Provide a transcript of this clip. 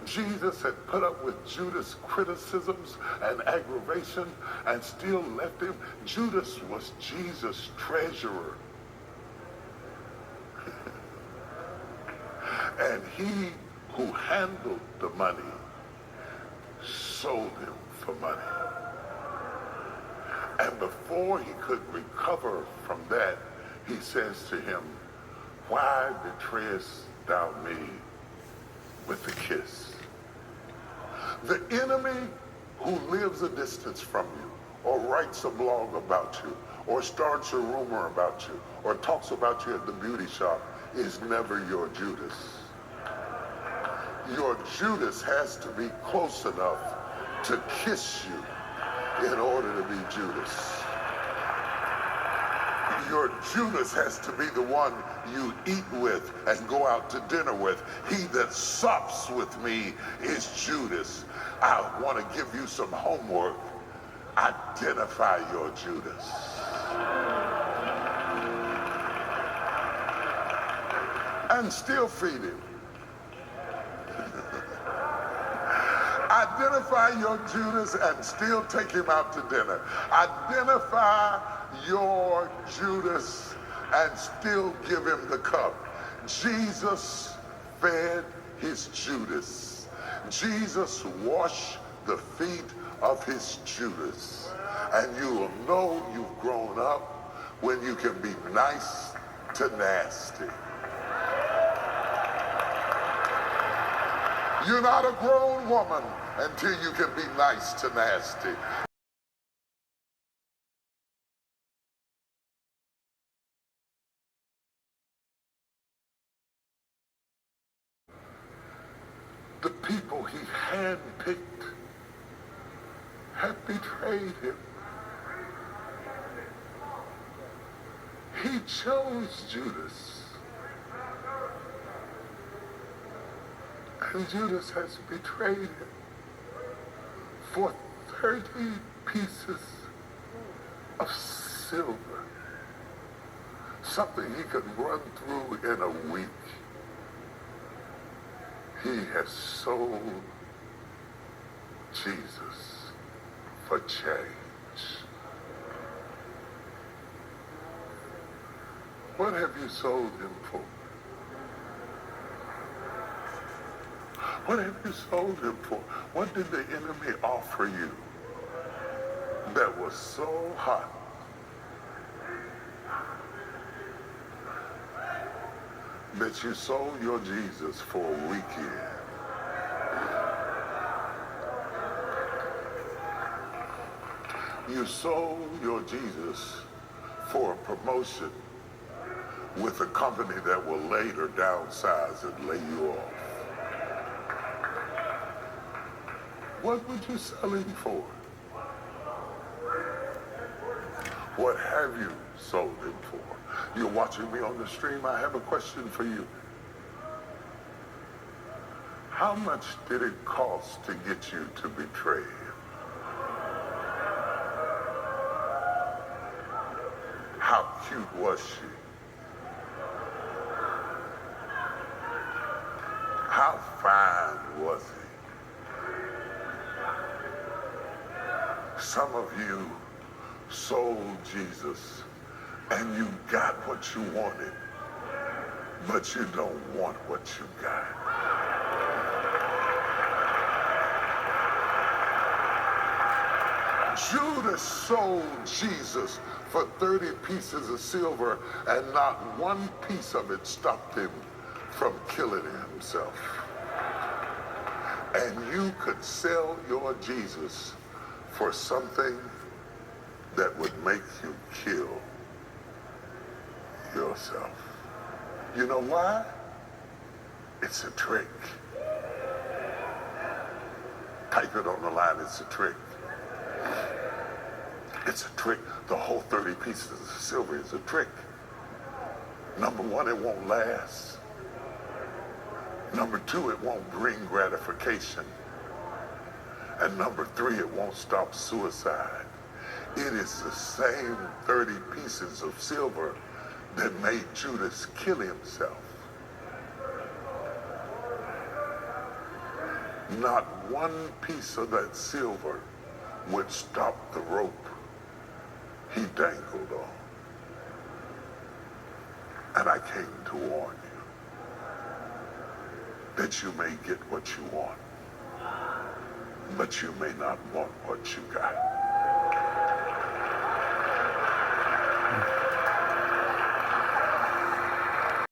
Jesus had put up with Judas' criticisms and aggravation and still left him. Judas was Jesus' treasurer. And he who handled the money sold him for money. And before he could recover from that, he says to him, "Why betrayest thou me with a kiss?" The enemy who lives a distance from you, or writes a blog about you, or starts a rumor about you, or talks about you at the beauty shop, is never your Judas. Your Judas has to be close enough to kiss you in order to be Judas. Your Judas has to be the one you eat with and go out to dinner with. He that sups with me is Judas. I want to give you some homework. Identify your Judas. And still feed him. Identify your Judas and still take him out to dinner. Identify your Judas and still give him the cup. Jesus fed his Judas. Jesus washed the feet of his Judas. And you will know you've grown up when you can be nice to nasty. You're not a grown woman until you can be nice to nasty. The people he handpicked had betrayed him. He chose Judas. And Judas has betrayed him for 30 pieces of silver. Something he could run through in a week. He has sold Jesus for change. What have you sold him for? What have you sold him for? What did the enemy offer you that was so hot that you sold your Jesus for a weekend? You sold your Jesus for a promotion with a company that will later downsize and lay you off. What would you sell him for? What have you sold him for? You're watching me on the stream. I have a question for you. How much did it cost to get you to betray him? How cute was she? How fine was he? Some of you sold Jesus and you got what you wanted, but you don't want what you got. Judas sold Jesus for 30 pieces of silver, and not one piece of it stopped him from killing himself. And you could sell your Jesus for something that would make you kill yourself. You know why? It's a trick. Type it on the line, it's a trick. It's a trick. The whole 30 pieces of silver is a trick. Number one, it won't last. Number two, it won't bring gratification. And number three, it won't stop suicide. It is the same 30 pieces of silver that made Judas kill himself. Not one piece of that silver would stop the rope he dangled on. And I came to warn you that you may get what you want, but you may not want what you got.